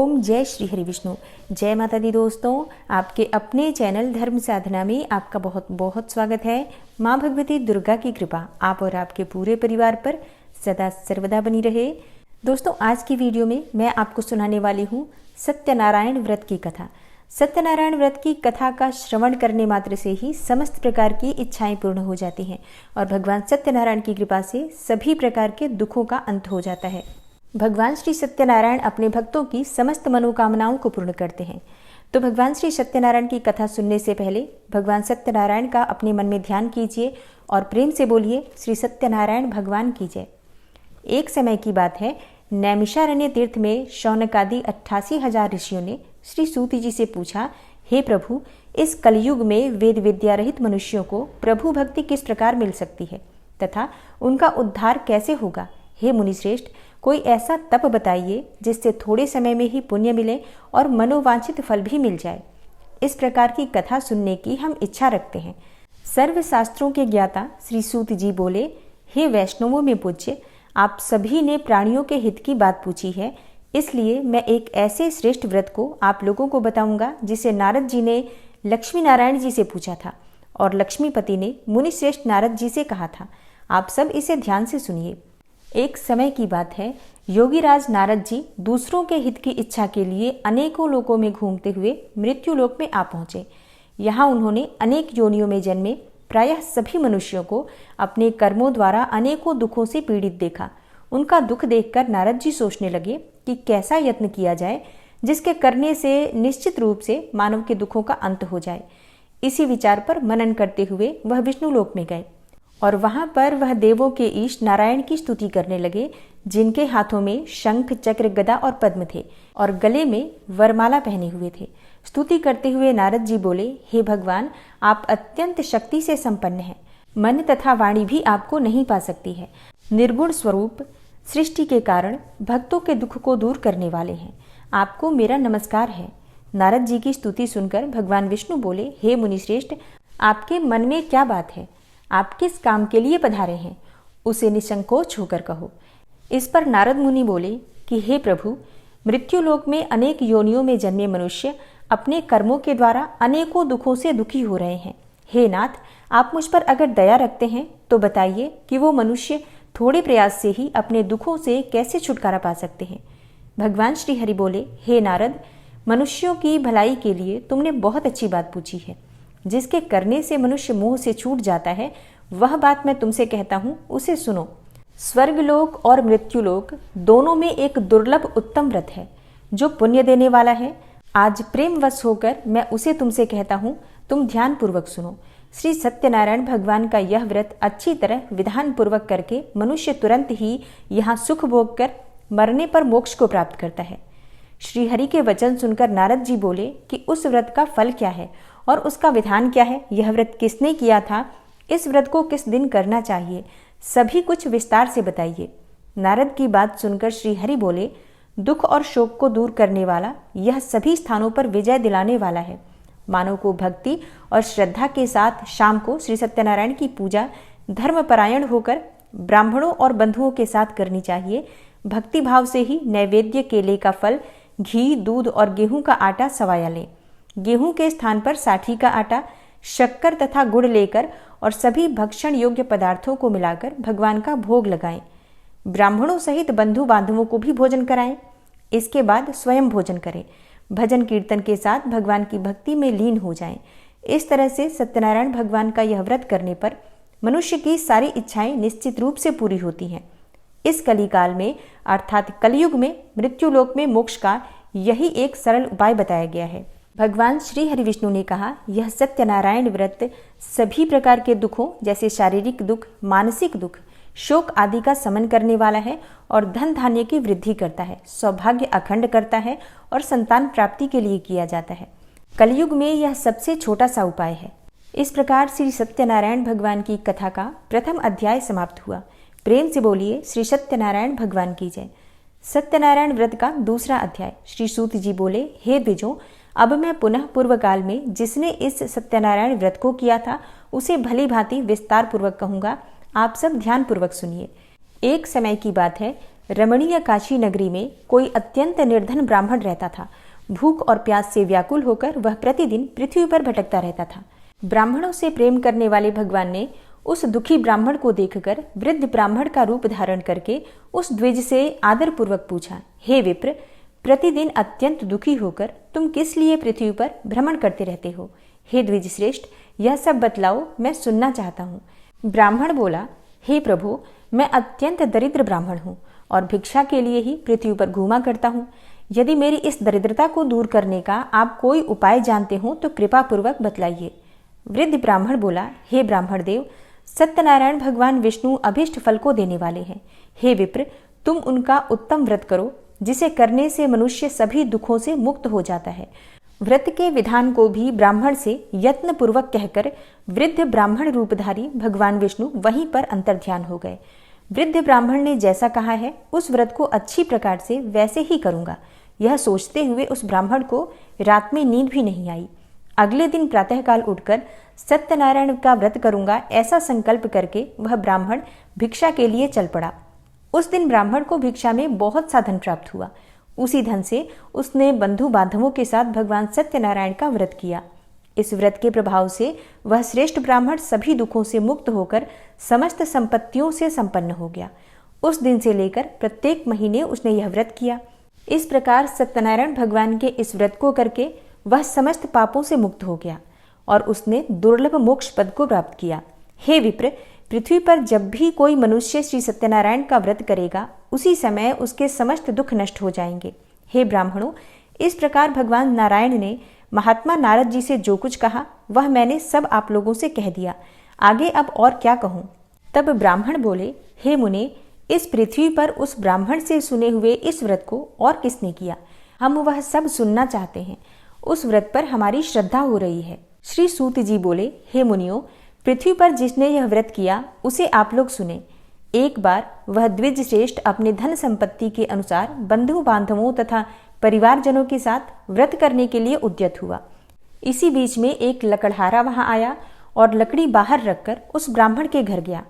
ओम जय श्री हरि विष्णु। जय माता दी दोस्तों, आपके अपने चैनल धर्म साधना में आपका बहुत बहुत स्वागत है। माँ भगवती दुर्गा की कृपा आप और आपके पूरे परिवार पर सदा सर्वदा बनी रहे। दोस्तों, आज की वीडियो में मैं आपको सुनाने वाली हूँ सत्यनारायण व्रत की कथा। सत्यनारायण व्रत की कथा का श्रवण करने मात्र से ही समस्त प्रकार की इच्छाएं पूर्ण हो जाती हैं और भगवान सत्यनारायण की कृपा से सभी प्रकार के दुखों का अंत हो जाता है। भगवान श्री सत्यनारायण अपने भक्तों की समस्त मनोकामनाओं को पूर्ण करते हैं। तो भगवान श्री सत्यनारायण की कथा सुनने से पहले भगवान सत्यनारायण का अपने मन में ध्यान कीजिए और प्रेम से बोलिए, श्री सत्यनारायण भगवान की जय। एक समय की बात है, नैमिषारण्य तीर्थ में शौनकादि 88,000 ऋषियों ने श्री सूत जी से पूछा, हे प्रभु, इस कलयुग में वेद विद्या रहित मनुष्यों को प्रभु भक्ति किस प्रकार मिल सकती है तथा उनका उद्धार कैसे होगा। हे मुनिश्रेष्ठ, कोई ऐसा तप बताइए जिससे थोड़े समय में ही पुण्य मिले और मनोवांछित फल भी मिल जाए। इस प्रकार की कथा सुनने की हम इच्छा रखते हैं। सर्व शास्त्रों के ज्ञाता श्री सूत जी बोले, हे वैष्णवों में पूज्य, आप सभी ने प्राणियों के हित की बात पूछी है, इसलिए मैं एक ऐसे श्रेष्ठ व्रत को आप लोगों को बताऊंगा जिसे नारद जी ने लक्ष्मी नारायण जी से पूछा था और लक्ष्मीपति ने मुनिश्रेष्ठ नारद जी से कहा था। आप सब इसे ध्यान से सुनिए। एक समय की बात है, योगीराज नारद जी दूसरों के हित की इच्छा के लिए अनेकों लोकों में घूमते हुए मृत्यु लोक में आ पहुंचे। यहाँ उन्होंने अनेक योनियों में जन्मे प्रायः सभी मनुष्यों को अपने कर्मों द्वारा अनेकों दुखों से पीड़ित देखा। उनका दुख देखकर नारद जी सोचने लगे कि कैसा यत्न किया जाए जिसके करने से निश्चित रूप से मानव के दुखों का अंत हो जाए। इसी विचार पर मनन करते हुए वह विष्णु लोक में गए और वहां पर वह देवों के ईश नारायण की स्तुति करने लगे, जिनके हाथों में शंख, चक्र, गदा और पद्म थे और गले में वरमाला पहने हुए थे। स्तुति करते हुए नारद जी बोले, हे भगवान, आप अत्यंत शक्ति से संपन्न हैं। मन तथा वाणी भी आपको नहीं पा सकती है। निर्गुण स्वरूप, सृष्टि के कारण भक्तों के दुख को दूर करने वाले हैं। आपको मेरा नमस्कार है। नारद जी की स्तुति सुनकर भगवान विष्णु बोले, हे मुनिश्रेष्ठ, आपके मन में क्या बात है? आप किस काम के लिए पधारे हैं, उसे निसंकोच होकर कहो। इस पर नारद मुनि बोले कि हे प्रभु, मृत्युलोक में अनेक योनियों में जन्मे मनुष्य अपने कर्मों के द्वारा अनेकों दुखों से दुखी हो रहे हैं। हे नाथ, आप मुझ पर अगर दया रखते हैं तो बताइए कि वो मनुष्य थोड़े प्रयास से ही अपने दुखों से कैसे छुटकारा पा सकते हैं। भगवान श्री हरि बोले, हे नारद, मनुष्यों की भलाई के लिए तुमने बहुत अच्छी बात पूछी है। जिसके करने से मनुष्य मोह से छूट जाता है, वह बात मैं तुमसे कहता हूँ, उसे सुनो। स्वर्गलोक और मृत्युलोक दोनों में एक दुर्लभ उत्तम व्रत है जो पुण्य देने वाला है। आज प्रेमवश होकर मैं उसे तुमसे कहता हूँ, तुम ध्यान पूर्वक सुनो। श्री सत्यनारायण भगवान का यह व्रत अच्छी तरह विधान पूर्वक करके मनुष्य तुरंत ही यहाँ सुख भोग कर मरने पर मोक्ष को प्राप्त करता है। श्रीहरि के वचन सुनकर नारद जी बोले कि उस व्रत का फल क्या है और उसका विधान क्या है, यह व्रत किसने किया था, इस व्रत को किस दिन करना चाहिए, सभी कुछ विस्तार से बताइए। नारद की बात सुनकर श्री हरि बोले, दुख और शोक को दूर करने वाला, यह सभी स्थानों पर विजय दिलाने वाला है। मानव को भक्ति और श्रद्धा के साथ शाम को श्री सत्यनारायण की पूजा धर्मपरायण होकर ब्राह्मणों और बंधुओं के साथ करनी चाहिए। भक्ति भाव से ही नैवेद्य, केले का फल, घी, दूध और गेहूं का आटा सवाया लें। गेहूं के स्थान पर साठी का आटा, शक्कर तथा गुड़ लेकर और सभी भक्षण योग्य पदार्थों को मिलाकर भगवान का भोग लगाएं। ब्राह्मणों सहित बंधु बांधवों को भी भोजन कराएं। इसके बाद स्वयं भोजन करें। भजन कीर्तन के साथ भगवान की भक्ति में लीन हो जाएं। इस तरह से सत्यनारायण भगवान का यह व्रत करने पर मनुष्य की सारी इच्छाएं निश्चित रूप से पूरी होती हैं। इस कलिकाल में अर्थात कलयुग में मृत्युलोक में मोक्ष का यही एक सरल उपाय बताया गया है। भगवान श्री हरि विष्णु ने कहा, यह सत्यनारायण व्रत सभी प्रकार के दुखों जैसे शारीरिक दुख, मानसिक दुख, शोक आदि का समन करने वाला है और धन धान्य की वृद्धि करता है, सौभाग्य अखंड करता है और संतान प्राप्ति के लिए किया जाता है। कलयुग में यह सबसे छोटा सा उपाय है। इस प्रकार श्री सत्यनारायण भगवान की कथा का प्रथम अध्याय समाप्त हुआ। प्रेम से बोलिए, श्री सत्यनारायण भगवान की जय। सत्यनारायण व्रत का दूसरा अध्याय। श्री सूत जी बोले, हे द्विजों, अब मैं पुनः पूर्व काल में जिसने इस सत्यनारायण व्रत को किया था उसे भली भांति विस्तार पूर्वक कहूंगा। आप सब ध्यान पूर्वक सुनिए। एक समय की बात है, रमणीय काशी नगरी में कोई अत्यंत निर्धन ब्राह्मण रहता था। भूख और प्यास से व्याकुल होकर वह प्रतिदिन पृथ्वी पर भटकता रहता था। ब्राह्मणों से प्रेम करने वाले भगवान ने उस दुखी ब्राह्मण को देखकर वृद्ध ब्राह्मण का रूप धारण करके उस द्विज से आदरपूर्वक पूछा, हे विप्र, प्रतिदिन अत्यंत दुखी होकर तुम किस लिए पृथ्वी पर भ्रमण करते रहते हो? हे द्विज श्रेष्ठ, यह सब बतलाओ, मैं सुनना चाहता हूँ। ब्राह्मण बोला, हे प्रभु, मैं अत्यंत दरिद्र ब्राह्मण हूँ और भिक्षा के लिए ही पृथ्वी पर घूमा करता हूँ। यदि मेरी इस दरिद्रता को दूर करने का आप कोई उपाय जानते हो तो कृपा पूर्वक बतलाइए। वृद्ध ब्राह्मण बोला, हे ब्राह्मण देव, सत्यनारायण भगवान विष्णु अभिष्ट फल को देने वाले हैं। हे विप्र, तुम उनका उत्तम व्रत करो, जिसे करने से मनुष्य सभी दुखों से मुक्त हो जाता है। व्रत के विधान को भी ब्राह्मण से यत्न पूर्वक कहकर वृद्ध ब्राह्मण रूपधारी भगवान विष्णु वहीं पर अंतर्ध्यान हो गए। वृद्ध ब्राह्मण ने जैसा कहा है उस व्रत को अच्छी प्रकार से वैसे ही करूंगा, यह सोचते हुए उस ब्राह्मण को रात में नींद भी नहीं आई। अगले दिन प्रातःकाल उठकर सत्यनारायण का व्रत करूंगा ऐसा संकल्प करके वह ब्राह्मण भिक्षा के लिए चल पड़ा। उस दिन ब्राह्मण को भिक्षा में बहुत सा धन प्राप्त हुआ। उसी धन से उसने बंधु बांधवों के साथ भगवान सत्यनारायण का व्रत किया। इस व्रत के प्रभाव से वह श्रेष्ठ ब्राह्मण सभी दुखों से मुक्त होकर समस्त संपत्तियों से संपन्न हो गया। उस दिन से लेकर प्रत्येक महीने उसने यह व्रत किया। इस प्रकार सत्यनारायण भगवान के इस व्रत को करके वह समस्त पापों से मुक्त हो गया और उसने दुर्लभ मोक्ष पद को प्राप्त किया। हे विप्र, पृथ्वी पर जब भी कोई मनुष्य श्री सत्यनारायण का व्रत करेगा उसी समय उसके समस्त दुख नष्ट हो जाएंगे। हे ब्राह्मणों, इस प्रकार भगवान नारायण ने महात्मा नारद जी से जो कुछ कहा वह मैंने सब आप लोगों से कह दिया। आगे अब और क्या कहूँ? तब ब्राह्मण बोले, हे मुने, इस पृथ्वी पर उस ब्राह्मण से सुने हुए इस व्रत को और किसने किया? हम वह सब सुनना चाहते हैं। उस व्रत पर हमारी श्रद्धा हो रही है। श्री सूत जी बोले, हे मुनियों, पृथ्वी पर जिसने यह व्रत किया उसे आप लोग सुने। एक बार वह द्विज श्रेष्ठ अपने धन संपत्ति के अनुसार बंधु बांधवों तथा परिवारजनों के साथ व्रत करने के लिए उद्यत हुआ। इसी बीच में एक लकड़हारा वहां आया और लकड़ी बाहर रखकर उस ब्राह्मण के घर गया।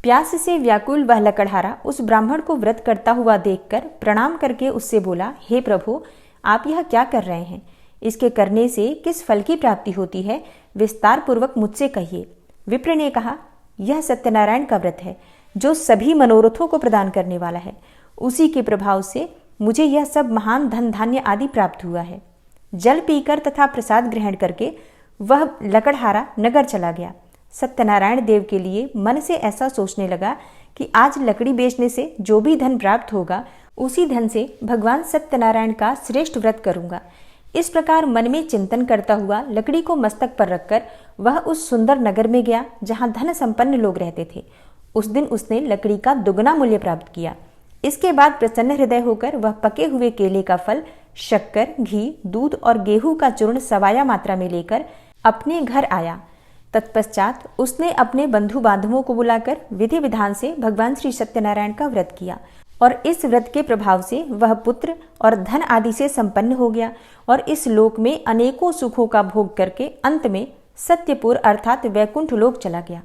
प्यास से व्याकुल वह लकड़हारा उस ब्राह्मण को व्रत करता हुआ देखकर प्रणाम करके उससे बोला, हे प्रभु, आप यह क्या कर रहे हैं? इसके करने से किस फल की प्राप्ति होती है, विस्तार पूर्वक मुझसे कहिए। विप्र ने कहा, यह सत्यनारायण का व्रत है जो सभी मनोरथों को प्रदान करने वाला है। उसी के प्रभाव से मुझे यह सब महान धन धान्य आदि प्राप्त हुआ है। जल पीकर तथा प्रसाद ग्रहण करके वह लकड़हारा नगर चला गया। सत्यनारायण देव के लिए मन से ऐसा सोचने लगा कि आज लकड़ी बेचने से जो भी धन प्राप्त होगा उसी धन से भगवान सत्यनारायण का श्रेष्ठ व्रत करूंगा। इस प्रकार मन में चिंतन करता हुआ लकड़ी को मस्तक पर रखकर वह उस सुंदर नगर में गया जहां धन संपन्न लोग रहते थे। उस दिन उसने लकड़ी का दुगना मूल्य प्राप्त किया। इसके बाद प्रसन्न हृदय होकर वह पके हुए केले का फल, शक्कर, घी, दूध और गेहूं का चूर्ण सवाया मात्रा में लेकर अपने घर आया। तत्पश्चात उसने अपने बंधु बांधवों को बुलाकर विधि विधान से भगवान श्री सत्यनारायण का व्रत किया और इस व्रत के प्रभाव से वह पुत्र और धन आदि से संपन्न हो गया और इस लोक में अनेकों सुखों का भोग करके अंत में सत्यपुर अर्थात वैकुंठ लोक चला गया।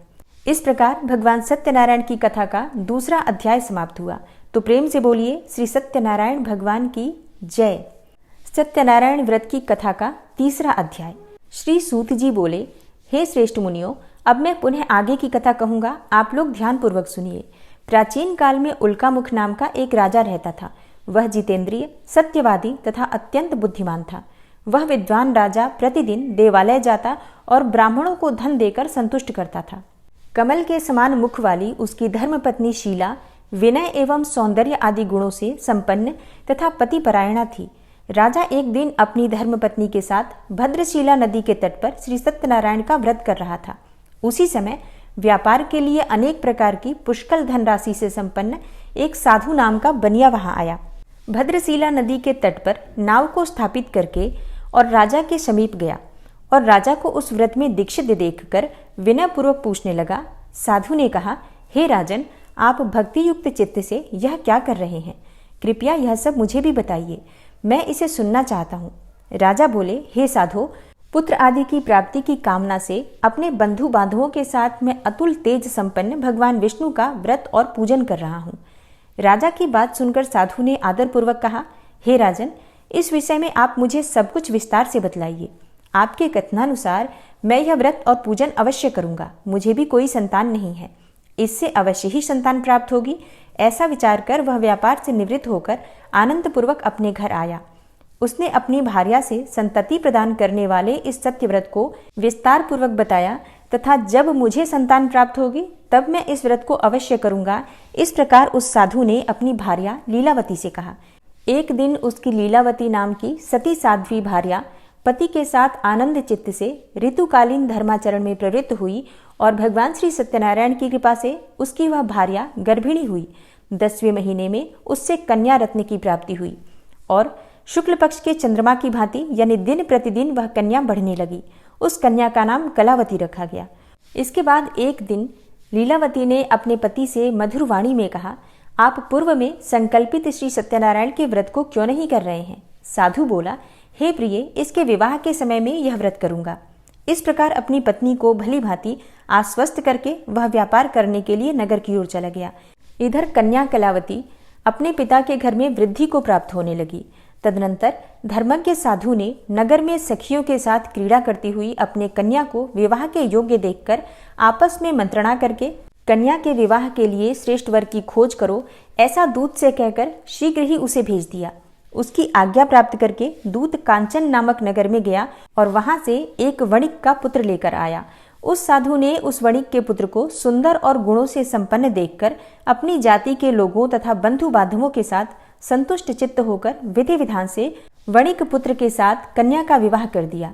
इस प्रकार भगवान सत्यनारायण की कथा का दूसरा अध्याय समाप्त हुआ। तो प्रेम से बोलिए श्री सत्यनारायण भगवान की जय। सत्यनारायण व्रत की कथा का तीसरा अध्याय। श्री सूत जी बोले, हे श्रेष्ठ मुनियों, अब मैं पुनः आगे की कथा कहूंगा, आप लोग ध्यान पूर्वक सुनिए। प्राचीन काल में उल्कामुख नाम का एक राजा रहता था। वह जितेंद्रिय, सत्यवादी तथा अत्यंत बुद्धिमान था। वह विद्वान राजा प्रतिदिन देवालय जाता और ब्राह्मणों को धन देकर संतुष्ट करता था। कमल के समान मुख वाली उसकी धर्मपत्नी शीला विनय एवं सौंदर्य आदि गुणों से संपन्न तथा पतिपरायणा थी। राजा एक दिन अपनी धर्मपत्नी के साथ भद्रशिला नदी के तट पर श्री सत्यनारायण का व्रत कर रहा था। उसी समय व्यापार के लिए अनेक प्रकार की पुष्कल धनराशि से संपन्न एक साधु नाम का बनिया वहां आया। भद्रशिला नदी के तट पर नाव को स्थापित करके और राजा के समीप गया और राजा को उस व्रत में दीक्षित देखकर विनयपूर्वक पूछने लगा। साधु ने कहा, हे राजन, आप भक्ति युक्त चित्त से यह क्या कर रहे हैं? कृपया यह सब मुझे भी बताइए, मैं इसे सुनना चाहता हूँ। राजा बोले, हे साधो, पुत्र आदि की प्राप्ति की कामना से अपने बंधु बांधवों के साथ मैं अतुल तेज संपन्न भगवान विष्णु का व्रत और पूजन कर रहा हूँ। राजा की बात सुनकर साधु ने आदरपूर्वक कहा, हे राजन, इस विषय में आप मुझे सब कुछ विस्तार से बतलाइए। आपके कथनानुसार मैं यह व्रत और पूजन अवश्य करूंगा। मुझे भी कोई संतान नहीं है, इससे अवश्य ही संतान प्राप्त होगी। ऐसा विचार कर वह व्यापार से निवृत्त होकर आनंदपूर्वक अपने घर आया। उसने अपनी भार्या से संतति प्रदान करने वाले इस सत्यव्रत को विस्तार पूर्वक बताया तथा जब मुझे संतान प्राप्त होगी तब मैं इस व्रत को अवश्य करूंगा। इस प्रकार उस साधु ने अपनी भार्या लीलावती से कहा। एक दिन उसकी लीलावती नाम की सती साध्वी भार्या पति के साथ आनंद चित्त से ऋतुकालीन धर्माचरण में प्रवृत्त हुई और भगवान श्री सत्यनारायण की कृपा से उसकी वह भार्या गर्भिणी हुई। 10वें महीने में उससे कन्या रत्न की प्राप्ति हुई और शुक्ल पक्ष के चंद्रमा की भांति यानी दिन प्रतिदिन वह कन्या बढ़ने लगी। उस कन्या का नाम कलावती रखा गया। इसके बाद एक दिन लीलावती ने अपने पति से मधुर वाणी में कहा, आप पूर्व में संकल्पित श्री सत्यनारायण के व्रत को क्यों नहीं कर रहे हैं? साधु बोला, हे प्रिय, इसके विवाह के समय में यह व्रत करूंगा। इस प्रकार अपनी पत्नी को भली भांति आश्वस्त करके वह व्यापार करने के लिए नगर की ओर चला गया। इधर कन्या कलावती अपने पिता के घर में वृद्धि को प्राप्त होने लगी। तदनंतर धर्मज्ञ साधु ने नगर में सखियों के साथ क्रीड़ा करती हुई अपने कन्या को विवाह के योग्य देखकर आपस में मंत्रणा करके कन्या के विवाह के लिए श्रेष्ठ वर की खोज करो, ऐसा दूत से कहकर शीघ्र ही उसे भेज दिया। उसकी आज्ञा प्राप्त करके दूत कांचन नामक नगर में गया और वहां से एक वणिक का पुत्र लेकर आया। उस साधु ने उस वणिक के पुत्र को सुंदर और गुणों से संपन्न देखकर अपनी जाति के लोगों तथा बंधु बांधवों के साथ संतुष्ट चित्त होकर विधि विधान से वणिक पुत्र के साथ कन्या का विवाह कर दिया।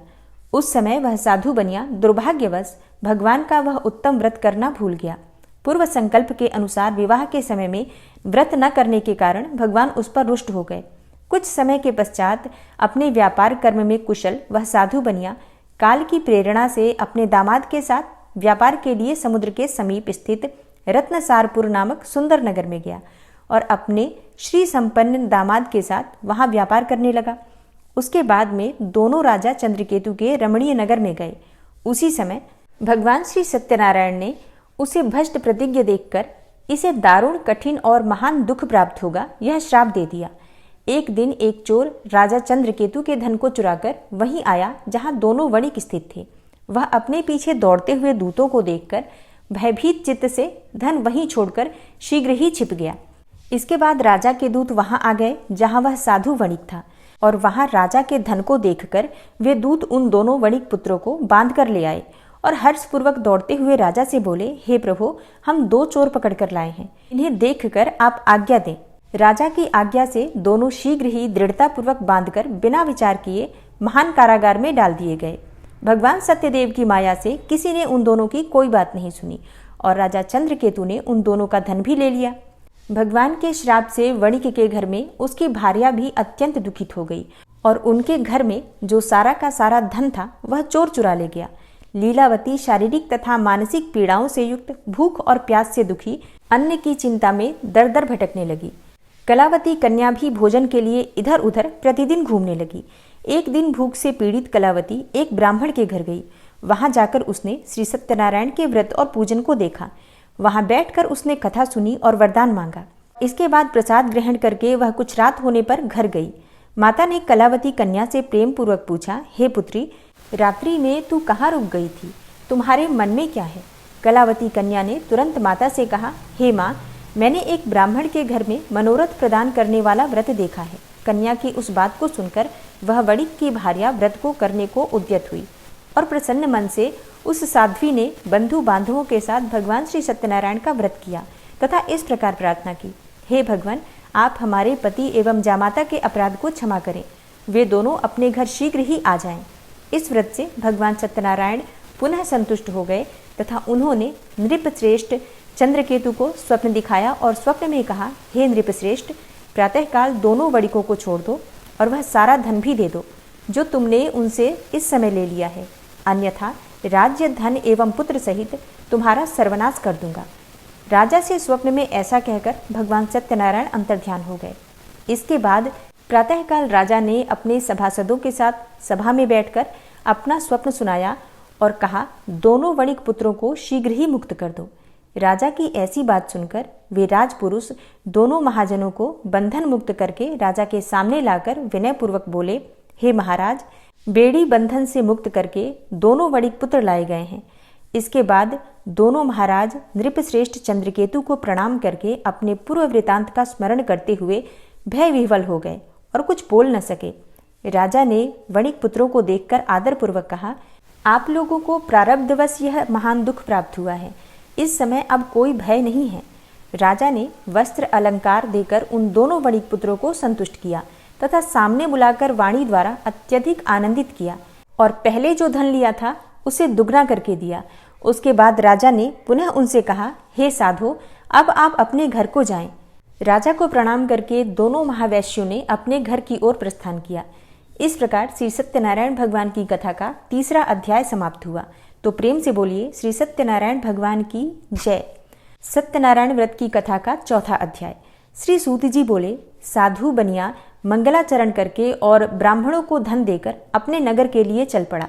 उस समय वह साधु बनिया दुर्भाग्यवश भगवान का वह उत्तम व्रत करना भूल गया। पूर्व संकल्प के अनुसार विवाह के समय में व्रत न करने के कारण भगवान उस पर रुष्ट हो गए। कुछ समय के पश्चात अपने व्यापार कर्म में कुशल वह साधु बनिया काल की प्रेरणा से अपने दामाद के साथ व्यापार के लिए समुद्र के समीप स्थित रत्नसारपुर नामक सुंदर नगर में गया और अपने श्री संपन्न दामाद के साथ वहां व्यापार करने लगा। उसके बाद में दोनों राजा चंद्रकेतु के रमणीय नगर में गए। उसी समय भगवान श्री सत्यनारायण ने उसे भ्रष्ट प्रतिज्ञ देखकर इसे दारुण कठिन और महान दुख प्राप्त होगा यह श्राप दे दिया। एक दिन एक चोर राजा चंद्रकेतु के धन को चुराकर वहीं आया जहां दोनों वणिक स्थित थे। वह अपने पीछे दौड़ते हुए दूतों को देखकर भयभीत चित्त से धन वहीं छोड़कर शीघ्र ही छिप गया। इसके बाद राजा के दूत वहां आ गए जहां वह साधु वणिक था और वहां राजा के धन को देखकर वे दूत उन दोनों वणिक पुत्रों को बांध कर ले आए और हर्षपूर्वक दौड़ते हुए राजा से बोले, हे प्रभु, हम 2 चोर पकड़कर लाए हैं, इन्हें देखकर आप आज्ञा दें। राजा की आज्ञा से दोनों शीघ्र ही दृढ़तापूर्वक बांधकर बिना विचार किए महान कारागार में डाल दिए गए। भगवान सत्यदेव की माया से किसी ने उन दोनों की कोई बात नहीं सुनी और राजा चंद्रकेतु ने उन दोनों का धन भी ले लिया। भगवान के श्राप से वणिक के घर में उसकी भार्या भी अत्यंत दुखित हो गई और उनके घर में जो सारा का सारा धन था वह चोर चुरा ले गया। लीलावती शारीरिक तथा मानसिक पीड़ाओं से युक्त, भूख और प्यास से दुखी, अन्न की चिंता में दर दर भटकने लगी। कलावती कन्या भी भोजन के लिए इधर उधर प्रतिदिन घूमने लगी। एक दिन भूख से पीड़ित कलावती एक ब्राह्मण के घर गई। वहां जाकर उसने श्री सत्यनारायण के व्रत और पूजन को देखा। वहां बैठकर उसने कथा सुनी और वरदान मांगा। इसके बाद प्रसाद ग्रहण करके वह कुछ रात होने पर घर गई। माता ने कलावती कन्या से प्रेम पूर्वक पूछा, हे पुत्री, रात्रि में तू कहाँ रुक गई थी? तुम्हारे मन में क्या है? कलावती कन्या ने तुरंत माता से कहा, हे माँ, मैंने एक ब्राह्मण के घर में मनोरथ प्रदान करने वाला व्रत देखा है। कन्या की उस बात को सुनकर वह वणिक की भार्या व्रत को करने को उद्यत हुई और प्रसन्न मन से उस साध्वी ने बंधु बांधवों के साथ भगवान श्री सत्यनारायण का व्रत किया तथा इस प्रकार प्रार्थना की, हे भगवान, आप हमारे पति एवं जामाता के अपराध को क्षमा करें। वे दोनों अपने घर शीघ्र ही आ जाएं। इस व्रत से भगवान सत्यनारायण पुनः संतुष्ट हो गए तथा उन्होंने नृपश्रेष्ठ चंद्रकेतु को स्वप्न दिखाया और स्वप्न में कहा, हे नृपश्रेष्ठ, प्रातःकाल दोनों वणिकों को छोड़ दो और वह सारा धन भी दे दो जो तुमने उनसे इस समय ले लिया है, अन्यथा राज्य, धन एवं पुत्र सहित तुम्हारा सर्वनाश कर दूंगा। राजा से स्वप्न में ऐसा कहकर भगवान सत्यनारायण अंतर्ध्यान हो गए। इसके बाद प्रातःकाल राजा ने अपने सभासदों के साथ सभा में बैठकर अपना स्वप्न सुनाया और कहा, दोनों वणिक पुत्रों को शीघ्र ही मुक्त कर दो। राजा की ऐसी बात सुनकर वे राजपुरुष दोनों महाजनों को बंधन मुक्त करके राजा के सामने लाकर विनयपूर्वक बोले, हे महाराज, बेड़ी बंधन से मुक्त करके दोनों वणिक पुत्र लाए गए हैं। इसके बाद दोनों महाराज नृपश्रेष्ठ चंद्रकेतु को प्रणाम करके अपने पूर्व वृतांत का स्मरण करते हुए भय विह्वल हो गए और कुछ बोल न सके। राजा ने वणिक पुत्रों को देखकर आदरपूर्वक कहा, आप लोगों को प्रारब्धवश यह महान दुख प्राप्त हुआ है। इस समय अब कोई भय नहीं है। राजा ने वस्त्र अलंकार देकर उन दोनों वणिक पुत्रों को संतुष्ट किया तथा सामने बुलाकर वाणी द्वारा अत्यधिक आनंदित किया और पहले जो धन लिया था उसे दुगना करके दिया। उसके बाद राजा ने पुनः उनसे कहा, हे साधो, अब आप अपने घर को जाएं। राजा को प्रणाम करके दोनों महावैश्यों ने अपने घर की ओर प्रस्थान किया। इस प्रकार श्री सत्यनारायण भगवान की कथा का 3रा अध्याय समाप्त हुआ। तो प्रेम से बोलिए श्री सत्यनारायण भगवान की जय। सत्यनारायण व्रत की कथा का 4था अध्याय। श्री सूत जी बोले, साधु बनिया मंगलाचरण करके और ब्राह्मणों को धन देकर अपने नगर के लिए चल पड़ा।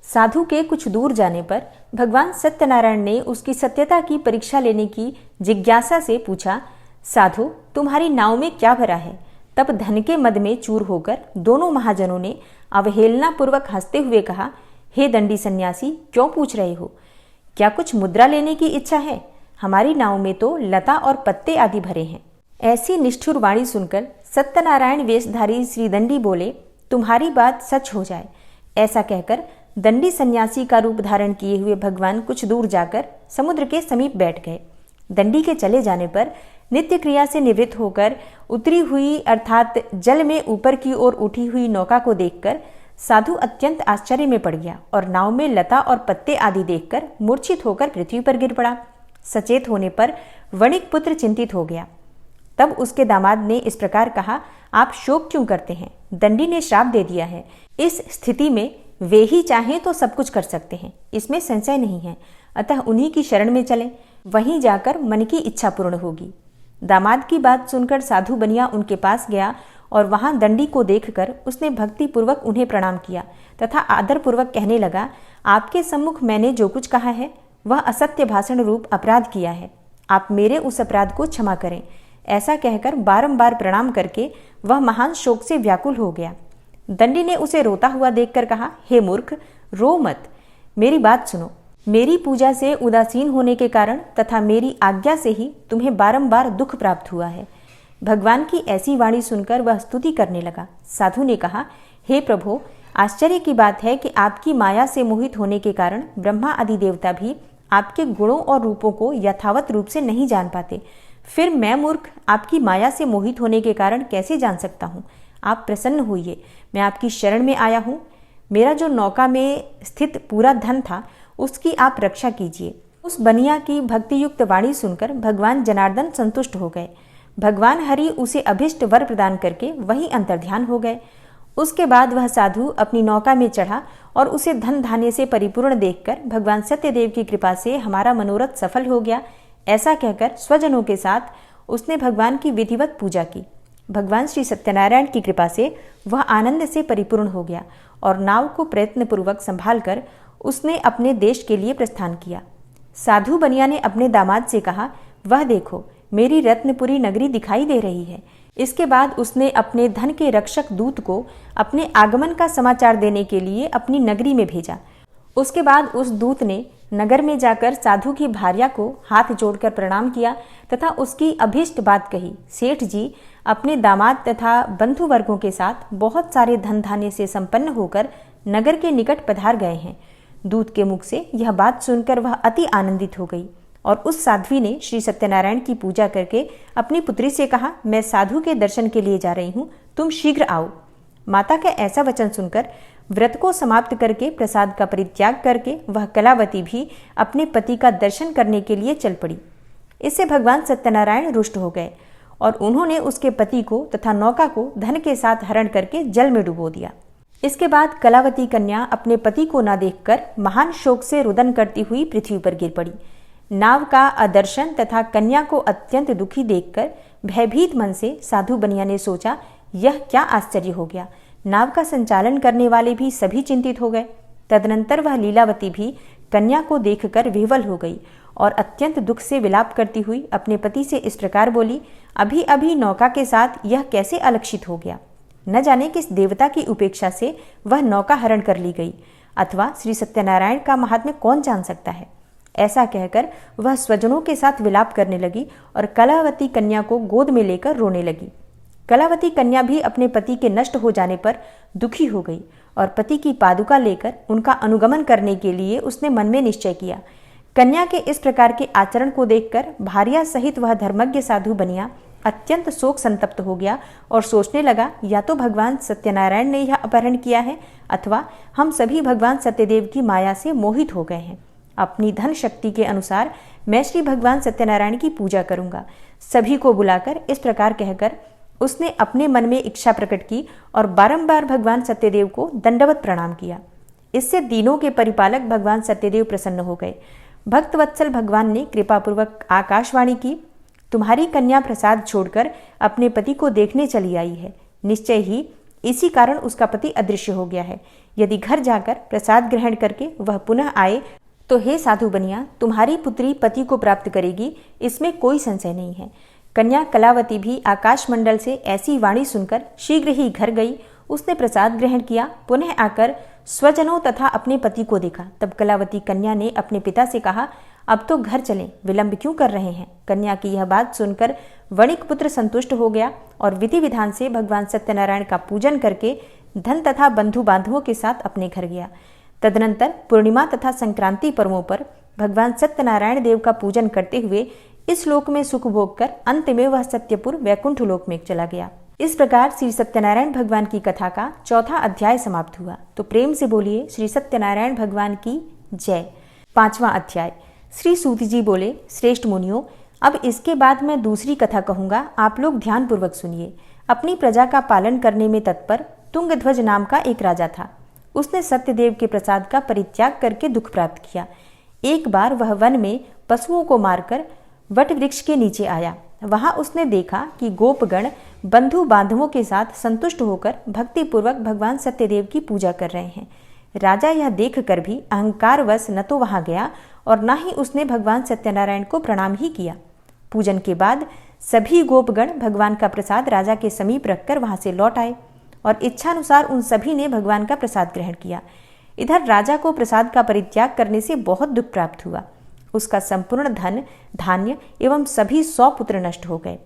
साधु के कुछ दूर जाने पर भगवान सत्यनारायण ने उसकी सत्यता की परीक्षा लेने की जिज्ञासा से पूछा, साधु, तुम्हारी नाव में क्या भरा है? तब धन के मद में चूर होकर दोनों महाजनों ने अवहेलना पूर्वक हंसते हुए कहा, हे दंडी सन्यासी, क्यों पूछ रहे हो? क्या कुछ मुद्रा लेने की इच्छा है? हमारी नाव में तो लता और पत्ते आदि भरे हैं। ऐसी निष्ठुर वाणी सुनकर सत्यनारायण वेशधारी श्री दंडी बोले, तुम्हारी बात सच हो जाए। ऐसा कहकर दंडी सन्यासी का रूप धारण किए हुए भगवान कुछ दूर जाकर समुद्र के समीप बैठ गए। दंडी के चले जाने पर नित्य क्रिया से निवृत्त होकर उतरी हुई अर्थात जल में ऊपर की ओर उठी हुई नौका को देखकर साधु अत्यंत आश्चर्य में पड़ गया और नाव में लता और पत्ते आदि देखकर मूर्छित होकर पृथ्वी पर गिर पड़ा। सचेत होने पर वणिक पुत्र चिंतित हो गया। तब उसके दामाद ने इस प्रकार कहा, आप शोक क्यों करते हैं? दंडी ने श्राप दे दिया है। इस स्थिति में वे ही चाहें तो सब कुछ कर सकते हैं, इसमें संशय नहीं है। अतः उन्हीं की शरण में चलें, वहीं जाकर मन की इच्छा पूर्ण होगी। दामाद की बात सुनकर साधु बनिया उनके पास गया और वहां दंडी को देखकर उसने भक्ति पूर्वक उन्हें प्रणाम किया तथा आदर पूर्वक कहने लगा, आपके सम्मुख मैंने जो कुछ कहा है वह असत्य भाषण रूप अपराध किया है। आप मेरे उस अपराध को क्षमा करें। ऐसा कहकर बारंबार प्रणाम करके वह महान शोक से व्याकुल हो गया। दंडी ने उसे रोता हुआ देखकर कहा, हे मूर्ख, रो मत, मेरी बात सुनो। मेरी पूजा से उदासीन होने के कारण तथा मेरी आज्ञा से ही तुम्हें बारंबार दुख प्राप्त हुआ है। भगवान की ऐसी वाणी सुनकर वह स्तुति करने लगा। साधु ने कहा, हे प्रभो, आश्चर्य की बात है कि आपकी माया से मोहित होने के कारण ब्रह्मा आदि देवता भी आपके गुणों और रूपों को यथावत रूप से नहीं जान पाते। फिर मैं मूर्ख आपकी माया से मोहित होने के कारण कैसे जान सकता हूँ? आप प्रसन्न होइए, मैं आपकी शरण में आया हूँ। मेरा जो नौका में स्थित पूरा धन था उसकी आप रक्षा कीजिए। उस बनिया की भक्तियुक्त वाणी सुनकर भगवान जनार्दन संतुष्ट हो गए। भगवान हरि उसे अभिष्ट वर प्रदान करके वहीं अंतर्ध्यान हो गए। उसके बाद वह साधु अपनी नौका में चढ़ा और उसे धन धान्य से परिपूर्ण देखकर भगवान सत्यदेव की कृपा से हमारा मनोरथ सफल हो गया, ऐसा कहकर स्वजनों के साथ उसने भगवान की विधिवत पूजा की। भगवान श्री सत्यनारायण की कृपा से वह आनंद से परिपूर्ण हो गया और नाव को प्रयत्नपूर्वक संभाल कर उसने अपने देश के लिए प्रस्थान किया। साधु बनिया ने अपने दामाद से कहा, वह देखो, मेरी रत्नपुरी नगरी दिखाई दे रही है। इसके बाद उसने अपने धन के रक्षक दूत को अपने आगमन का समाचार देने के लिए अपनी नगरी में भेजा। उसके बाद उस दूत ने नगर में जाकर साधु की भार्या को हाथ जोड़कर प्रणाम किया तथा उसकी अभीष्ट बात कही। सेठ जी अपने दामाद तथा बंधु वर्गों के साथ बहुत सारे धन धान्य से संपन्न होकर नगर के निकट पधार गए हैं। दूत के मुख से यह बात सुनकर वह अति आनंदित हो गई और उस साध्वी ने श्री सत्यनारायण की पूजा करके अपनी पुत्री से कहा, मैं साधु के दर्शन के लिए जा रही हूँ, तुम शीघ्र आओ। माता का ऐसा वचन सुनकर व्रत को समाप्त करके प्रसाद का परित्याग करके वह कलावती भी अपने पति का दर्शन करने के लिए चल पड़ी। इससे भगवान सत्यनारायण रुष्ट हो गए और उन्होंने उसके पति को तथा नौका को धन के साथ हरण करके जल में डुबो दिया। इसके बाद कलावती कन्या अपने पति को न देखकर महान शोक से रुदन करती हुई पृथ्वी पर गिर पड़ी। नाव का अदर्शन तथा कन्या को अत्यंत दुखी देखकर भयभीत मन से साधु बनिया ने सोचा, यह क्या आश्चर्य हो गया। नाव का संचालन करने वाले भी सभी चिंतित हो गए। तदनंतर वह लीलावती भी कन्या को देखकर विह्वल हो गई और अत्यंत दुख से विलाप करती हुई अपने पति से इस प्रकार बोली, अभी अभी नौका के साथ यह कैसे अलक्षित हो गया। न जाने किस देवता की उपेक्षा से वह नौका हरण कर ली गई, अथवा श्री सत्यनारायण का महात्म्य कौन जान सकता है। ऐसा कहकर वह स्वजनों के साथ विलाप करने लगी और कलावती कन्या को गोद में लेकर रोने लगी। कलावती कन्या भी अपने पति के नष्ट हो जाने पर दुखी हो गई और पति की पादुका लेकर उनका अनुगमन करने के लिए उसने मन में निश्चय किया। कन्या के इस प्रकार के आचरण को देखकर भार्या सहित वह धर्मज्ञ साधु बनिया अत्यंत शोक संतप्त हो गया और सोचने लगा, या तो भगवान सत्यनारायण ने यह अपहरण किया है अथवा हम सभी भगवान सत्यदेव की माया से मोहित हो गए हैं। अपनी धन शक्ति के अनुसार मैं श्री भगवान सत्यनारायण की पूजा करूंगा। सभी को बुलाकर इस प्रकार कहकर उसने अपने मन में इच्छा प्रकट की और बारंबार भगवान सत्यदेव को दंडवत प्रणाम किया। इससे दीनों के परिपालक भगवान सत्यदेव प्रसन्न हो गए। भक्तवत्सल भगवान ने कृपापूर्वक आकाशवाणी की, तुम्हारी कन्या प्रसाद छोड़कर अपने पति को देखने चली आई है। निश्चय ही इसी कारण उसका पति अदृश्य हो गया है। यदि घर जाकर प्रसाद ग्रहण करके वह पुनः आए तो हे साधु बनिया, तुम्हारी पुत्री पति को प्राप्त करेगी, इसमें कोई संशय नहीं है। कन्या कलावती भी आकाशमंडल से ऐसी वाणी सुनकर शीघ्र ही घर गई। उसने प्रसाद ग्रहण किया, पुनः आकर स्वजनों तथा अपने पति को देखा। तब कलावती कन्या ने अपने पिता से कहा, अब तो घर चलें, विलंब क्यों कर रहे हैं। कन्या की यह बात सुनकर वणिक पुत्र संतुष्ट हो गया और विधि विधान से भगवान सत्यनारायण का पूजन करके धन तथा बंधु बांधवों के साथ अपने घर गया। तदनंतर पूर्णिमा तथा संक्रांति पर्वों पर भगवान सत्यनारायण देव का पूजन करते हुए इस लोक में सुख भोग कर अंत में वह सत्यपुर वैकुंठ लोक में चला गया। इस प्रकार श्री सत्यनारायण भगवान की कथा का चौथा अध्याय समाप्त हुआ। तो प्रेम से बोलिए श्री सत्यनारायण भगवान की जय। पांचवा अध्याय। श्री सूत जी बोले, श्रेष्ठ मुनियों, अब इसके बाद मैं दूसरी कथा कहूंगा, आप लोग ध्यान पूर्वक सुनिए। अपनी प्रजा का पालन करने में तत्पर तुंगध्वज नाम का एक राजा था। उसने सत्यदेव के प्रसाद का परित्याग करके दुख प्राप्त किया। एक बार वह वन में पशुओं को मारकर वट वृक्ष के नीचे आया। वहां उसने देखा कि गोपगण बंधु बांधवों के साथ संतुष्ट होकर भक्तिपूर्वक भगवान सत्यदेव की पूजा कर रहे हैं। राजा यह देखकर भी अहंकारवश न तो वहां गया और न ही उसने भगवान सत्यनारायण को प्रणाम ही किया। पूजन के बाद सभी गोपगण भगवान का प्रसाद राजा के समीप रखकर वहां से लौट आए और इच्छानुसार उन सभी ने भगवान का प्रसाद ग्रहण किया। इधर राजा को प्रसाद का परित्याग करने से बहुत दुख प्राप्त हुआ। उसका संपूर्ण धन, धान्य एवं सभी 100 पुत्र नष्ट हो गए।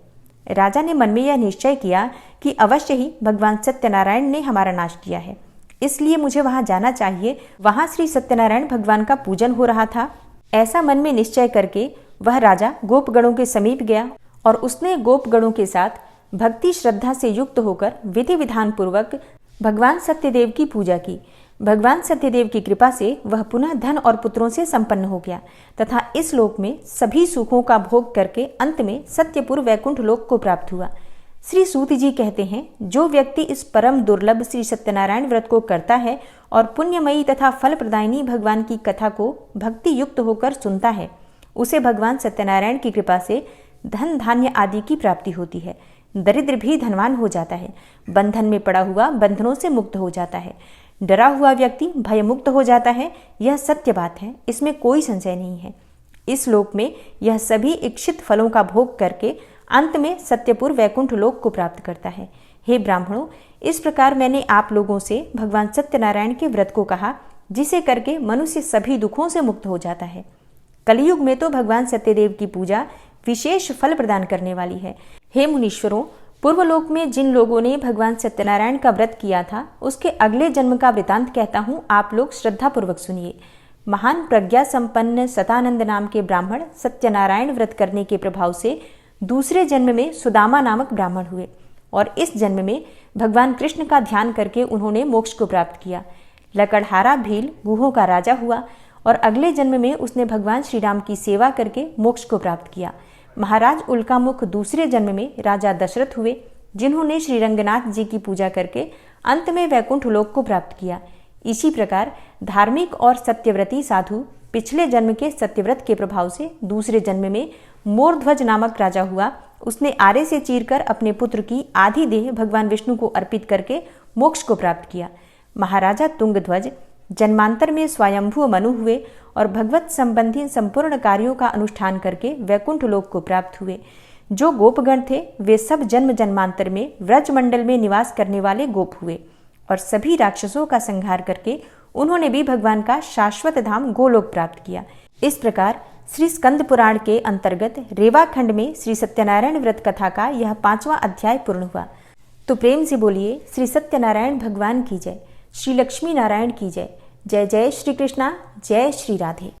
राजा ने मन में यह निश्चय किया कि अवश्य ही भगवान सत्यनारायण ने हमारा नाश किया है, इसलिए मुझे वहां जाना चाहिए। वहां श्री सत्यनारायण भगवान का पूजन हो रहा था। ऐसा मन में निश्चय करके वह राजा गोपगणों के समीप गया और उसने गोपगणों के साथ भक्ति श्रद्धा से युक्त होकर विधि विधान पूर्वक भगवान सत्यदेव की पूजा की। भगवान सत्यदेव की कृपा से वह पुनः धन और पुत्रों से संपन्न हो गया तथा इस लोक में सभी सुखों का भोग करके अंत में सत्यपुर वैकुंठ लोक को प्राप्त हुआ। श्री सूत जी कहते हैं, जो व्यक्ति इस परम दुर्लभ श्री सत्यनारायण व्रत को करता है और पुण्यमयी तथा फल प्रदायिनी भगवान की कथा को भक्ति युक्त होकर सुनता है, उसे भगवान सत्यनारायण की कृपा से धन धान्य आदि की प्राप्ति होती है। दरिद्र भी धनवान हो जाता है। बंधन में पड़ा हुआ बंधनों से मुक्त हो जाता है। डरा हुआ व्यक्ति भयमुक्त हो जाता है। यह सत्य बात है, इसमें कोई संशय नहीं है। इस लोक में यह सभी इच्छित फलों का भोग करके अंत में सत्यपुर वैकुंठ लोक को प्राप्त करता है। हे ब्राह्मणों, इस प्रकार मैंने आप लोगों से भगवान सत्यनारायण के व्रत को कहा, जिसे करके मनुष्य सभी दुखों से मुक्त हो जाता है। कलयुग में तो भगवान सत्यदेव की पूजा विशेष फल प्रदान करने वाली है। हे मुनीश्वरों, पूर्वलोक में जिन लोगों ने भगवान सत्यनारायण का व्रत किया था, उसके अगले जन्म का वृतांत कहता हूँ, आप लोग श्रद्धा पूर्वक सुनिए। महान प्रज्ञा संपन्न सतानंद नाम के ब्राह्मण सत्यनारायण व्रत करने के प्रभाव से दूसरे जन्म में सुदामा नामक ब्राह्मण हुए और इस जन्म में भगवान कृष्ण का ध्यान करके उन्होंने मोक्ष को प्राप्त किया। लकड़हारा भील गुहों का राजा हुआ और अगले जन्म में उसने भगवान श्री राम की सेवा करके मोक्ष को प्राप्त किया। महाराज उल्कामुख दूसरे जन्म में राजा दशरथ हुए, जिन्होंने श्री रंगनाथ जी की पूजा करके अंत में वैकुंठ लोक को प्राप्त किया। इसी प्रकार धार्मिक और सत्यव्रती साधु पिछले जन्म के सत्यव्रत के प्रभाव से दूसरे जन्म में मोरध्वज नामक राजा हुआ। उसने आरे से चीरकर अपने पुत्र की आधी देह भगवान विष्णु को अर्पित करके मोक्ष को प्राप्त किया। महाराजा तुंगध्वज जन्मांतर में स्वयंभू मनु हुए और भगवत संबंधी संपूर्ण कार्यों का अनुष्ठान करके वैकुंठ लोक को प्राप्त हुए। जो गोपगण थे वे सब जन्म जन्मांतर में व्रजमंडल में निवास करने वाले गोप हुए और सभी राक्षसों का संहार करके उन्होंने भी भगवान का शाश्वत धाम गोलोक प्राप्त किया। इस प्रकार श्री स्कंद पुराण के अंतर्गत रेवा खंड में श्री सत्यनारायण व्रत कथा का यह 5वां अध्याय पूर्ण हुआ। तो प्रेम से बोलिए श्री सत्यनारायण भगवान की जय, श्री लक्ष्मी नारायण की जय। जय जय श्री कृष्णा, जय श्री राधे।